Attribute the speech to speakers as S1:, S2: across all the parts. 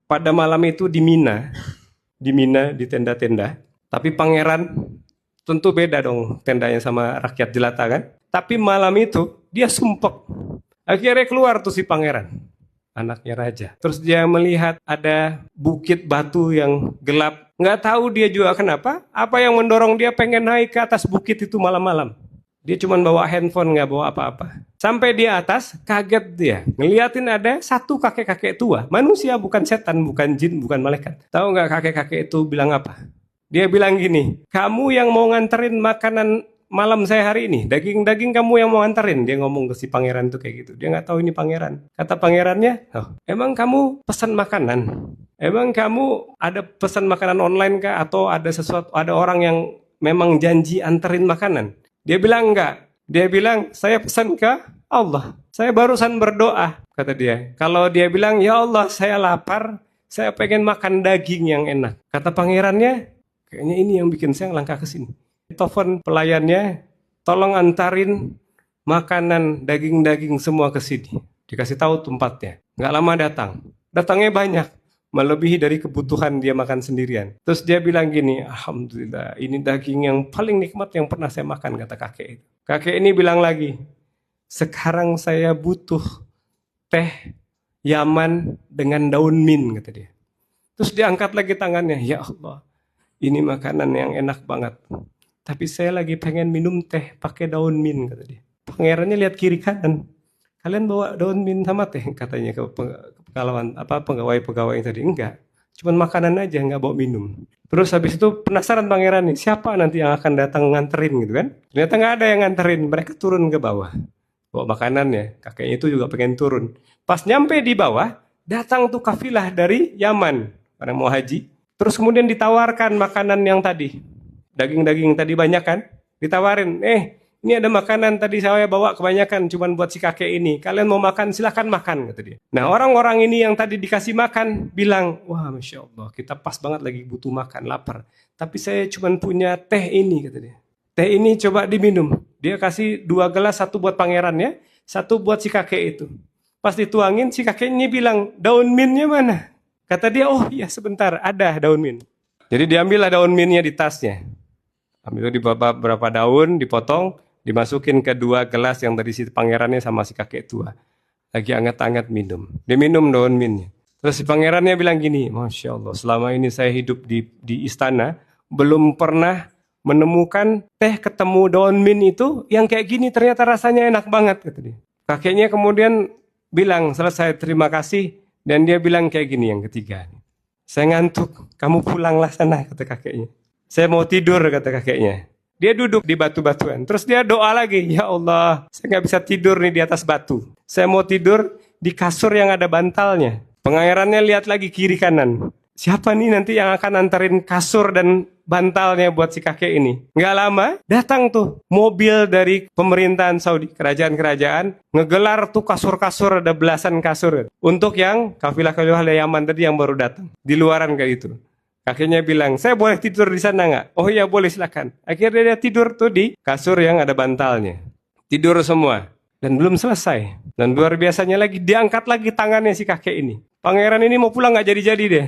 S1: pada malam itu di Mina, di tenda-tenda. Tapi pangeran tentu beda dong tendanya sama rakyat jelata kan. Tapi malam itu dia sumpek. Akhirnya keluar tuh si pangeran, anaknya raja. Terus dia melihat ada bukit batu yang gelap. Nggak tahu dia juga kenapa. Apa yang mendorong dia pengen naik ke atas bukit itu malam-malam. Dia cuma bawa handphone, nggak bawa apa-apa. Sampai di atas, kaget dia. Ngeliatin ada satu kakek-kakek tua. Manusia, bukan setan, bukan jin, bukan malaikat. Tahu nggak kakek-kakek itu bilang apa? Dia bilang gini, kamu yang mau nganterin makanan malam saya hari ini, daging-daging kamu yang mau nganterin. Dia ngomong ke si pangeran tuh kayak gitu. Dia nggak tahu ini pangeran. Kata pangerannya, oh, emang kamu pesan makanan? Emang kamu ada pesan makanan online kah? Atau ada sesuatu, ada orang yang memang janji anterin makanan? Dia bilang enggak. Dia bilang, saya pesan ke Allah. Saya barusan berdoa, kata dia. Kalau dia bilang, ya Allah, saya lapar, saya pengen makan daging yang enak. Kata pangerannya, kayaknya ini yang bikin saya langkah ke sini. Telepon pelayannya, tolong antarin makanan daging-daging semua ke sini. Dikasih tahu tempatnya. Nggak lama datang. Datangnya banyak. Melebihi dari kebutuhan dia makan sendirian. Terus dia bilang gini, alhamdulillah ini daging yang paling nikmat yang pernah saya makan, kata kakek itu. Kakek ini bilang lagi, sekarang saya butuh teh Yaman dengan daun mint, kata dia. Terus diangkat lagi tangannya, ya Allah, ini makanan yang enak banget. Tapi saya lagi pengen minum teh pakai daun mint, kata dia. Pangerannya lihat kiri kanan. Kalian bawa daun mint sama teh, katanya ke pegawai-pegawai tadi. Enggak, cuman makanan aja, enggak bawa minum. Terus habis itu penasaran pangeran nih, siapa nanti yang akan datang nganterin gitu kan. Ternyata nggak ada yang nganterin, mereka turun ke bawah. Bawa makanannya, kakeknya itu juga pengen turun. Pas nyampe di bawah, datang tuh kafilah dari Yaman, pada mau haji. Terus kemudian ditawarkan makanan yang tadi. Daging-daging tadi banyak kan, ditawarin, ini ada makanan tadi saya bawa kebanyakan cuman buat si kakek ini. Kalian mau makan silahkan makan, kata dia. Nah orang-orang ini yang tadi dikasih makan bilang, wah Masya Allah kita pas banget lagi butuh makan, lapar. Tapi saya cuman punya teh ini, kata dia. Teh ini coba diminum. Dia kasih 2 gelas, satu buat pangerannya, satu buat si kakek itu. Pas dituangin si kakek ini bilang, daun mintnya mana? Kata dia, oh iya sebentar ada daun mint. Jadi diambillah daun mintnya di tasnya. Ambil di beberapa daun, dipotong, dimasukin ke 2 gelas yang tadi si pangerannya sama si kakek tua. Lagi anget-anget minum. Dia minum daun mintnya. Terus si pangerannya bilang gini, Masya Allah, selama ini saya hidup di istana, belum pernah menemukan teh ketemu daun mint itu yang kayak gini, ternyata rasanya enak banget, kata dia. Kakeknya kemudian bilang, selesai terima kasih, dan dia bilang kayak gini yang ketiga. Saya ngantuk, kamu pulanglah sana, kata kakeknya. Saya mau tidur, kata kakeknya. Dia duduk di batu-batuan. Terus dia doa lagi. Ya Allah, saya nggak bisa tidur nih di atas batu. Saya mau tidur di kasur yang ada bantalnya. Pangerannya lihat lagi kiri kanan. Siapa nih nanti yang akan anterin kasur dan bantalnya buat si kakek ini? Nggak lama, datang tuh mobil dari pemerintahan Saudi, kerajaan-kerajaan, ngegelar tuh kasur-kasur, ada belasan kasur. Untuk yang kafilah-kafilah Yaman tadi yang baru datang. Di luaran kayak itu. Kakeknya bilang, saya boleh tidur di sana nggak? Oh iya boleh, silakan. Akhirnya dia tidur tuh di kasur yang ada bantalnya. Tidur semua. Dan belum selesai. Dan luar biasanya lagi, diangkat lagi tangannya si kakek ini. Pangeran ini mau pulang nggak jadi-jadi deh.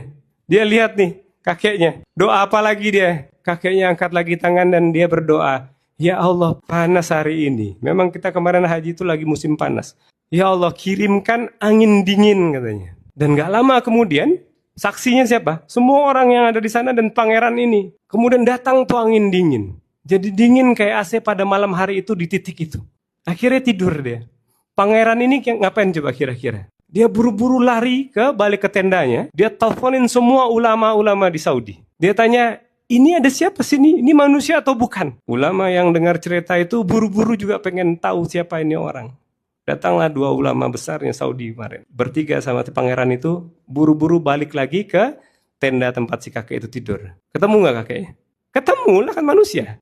S1: Dia lihat nih kakeknya. Doa apa lagi dia? Kakeknya angkat lagi tangan dan dia berdoa. Ya Allah, panas hari ini. Memang kita kemarin haji itu lagi musim panas. Ya Allah, kirimkan angin dingin, katanya. Dan gak lama kemudian, saksinya siapa? Semua orang yang ada di sana dan pangeran ini. Kemudian datang tuh angin dingin. Jadi dingin kayak AC pada malam hari itu di titik itu. Akhirnya tidur dia. Pangeran ini ngapain coba kira-kira? Dia buru-buru lari balik ke tendanya. Dia teleponin semua ulama-ulama di Saudi. Dia tanya, ini ada siapa sini? Ini manusia atau bukan? Ulama yang dengar cerita itu buru-buru juga pengen tahu siapa ini orang. Datanglah 2 ulama besarnya Saudi kemarin. Bertiga sama si pangeran itu buru-buru balik lagi ke tenda tempat si kakek itu tidur. Ketemu gak kakeknya? Ketemu lah, kan manusia.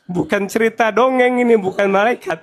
S1: Bukan cerita dongeng ini, bukan malaikat.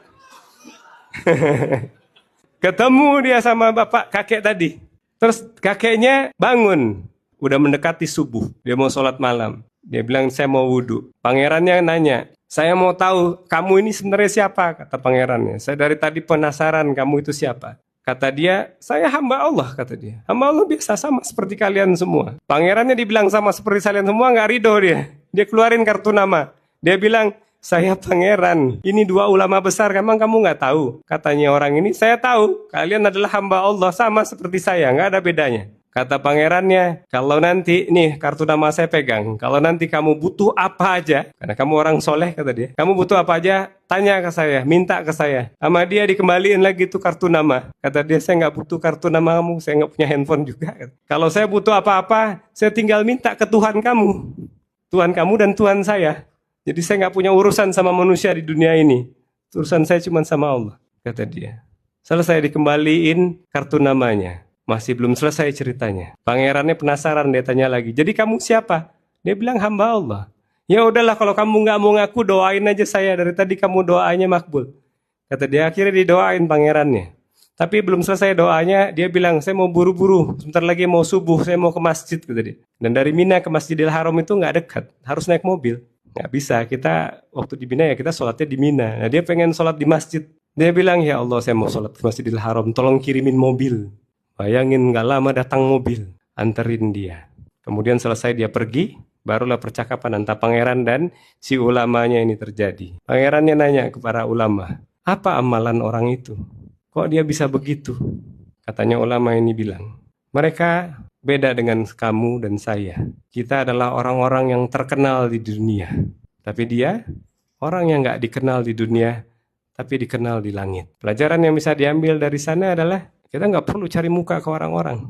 S1: Ketemu dia sama bapak kakek tadi. Terus kakeknya bangun. Udah mendekati subuh. Dia mau sholat malam. Dia bilang, saya mau wudhu. Pangerannya nanya, saya mau tahu kamu ini sebenarnya siapa? Kata pangerannya. Saya dari tadi penasaran kamu itu siapa. Kata dia, saya hamba Allah, kata dia. Hamba Allah biasa sama seperti kalian semua. Pangerannya dibilang sama seperti kalian semua, nggak ridho dia. Dia keluarin kartu nama. Dia bilang, saya pangeran. Ini dua ulama besar, emang kamu nggak tahu? Katanya orang ini, saya tahu. Kalian adalah hamba Allah, sama seperti saya, nggak ada bedanya. Kata pangerannya, kalau nanti, nih kartu nama saya pegang, kalau nanti kamu butuh apa aja, karena kamu orang soleh kata dia, kamu butuh apa aja, tanya ke saya, minta ke saya. Sama dia dikembaliin lagi tuh kartu nama. Kata dia, saya nggak butuh kartu nama kamu, saya nggak punya handphone juga. Kalau saya butuh apa-apa, saya tinggal minta ke Tuhan kamu. Tuhan kamu dan Tuhan saya. Jadi saya nggak punya urusan sama manusia di dunia ini. Urusan saya cuma sama Allah, kata dia. Selesai dikembaliin kartu namanya. Masih belum selesai ceritanya. Pangerannya penasaran, dia tanya lagi. Jadi kamu siapa? Dia bilang hamba Allah. Ya udahlah, kalau kamu nggak mau ngaku, doain aja saya. Dari tadi kamu doanya makbul. Kata dia, akhirnya didoain pangerannya. Tapi belum selesai doanya, dia bilang, saya mau buru-buru. Sebentar lagi mau subuh, saya mau ke masjid. Kata dia. Dan dari Mina ke Masjidil Haram itu nggak dekat. Harus naik mobil. Nggak bisa, kita waktu di Mina ya kita sholatnya di Mina. Nah, dia pengen sholat di masjid. Dia bilang, ya Allah, saya mau sholat di Masjidil Haram. Tolong kirimin mobil. Bayangin gak lama datang mobil, anterin dia. Kemudian selesai dia pergi, barulah percakapan antara pangeran dan si ulamanya ini terjadi. Pangerannya nanya kepada ulama, apa amalan orang itu? Kok dia bisa begitu? Katanya ulama ini bilang, mereka beda dengan kamu dan saya. Kita adalah orang-orang yang terkenal di dunia. Tapi dia, orang yang gak dikenal di dunia, tapi dikenal di langit. Pelajaran yang bisa diambil dari sana adalah, kita nggak perlu cari muka ke orang-orang.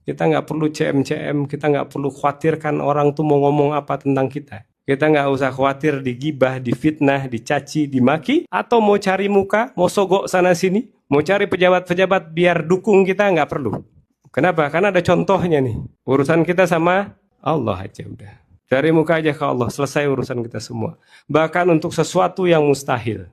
S1: Kita nggak perlu CM-CM, kita nggak perlu khawatirkan orang tuh mau ngomong apa tentang kita. Kita nggak usah khawatir digibah, difitnah, dicaci, dimaki, atau mau cari muka, mau sogok sana-sini, mau cari pejabat-pejabat biar dukung kita, nggak perlu. Kenapa? Karena ada contohnya nih. Urusan kita sama Allah aja udah. Cari muka aja ke Allah, selesai urusan kita semua. Bahkan untuk sesuatu yang mustahil.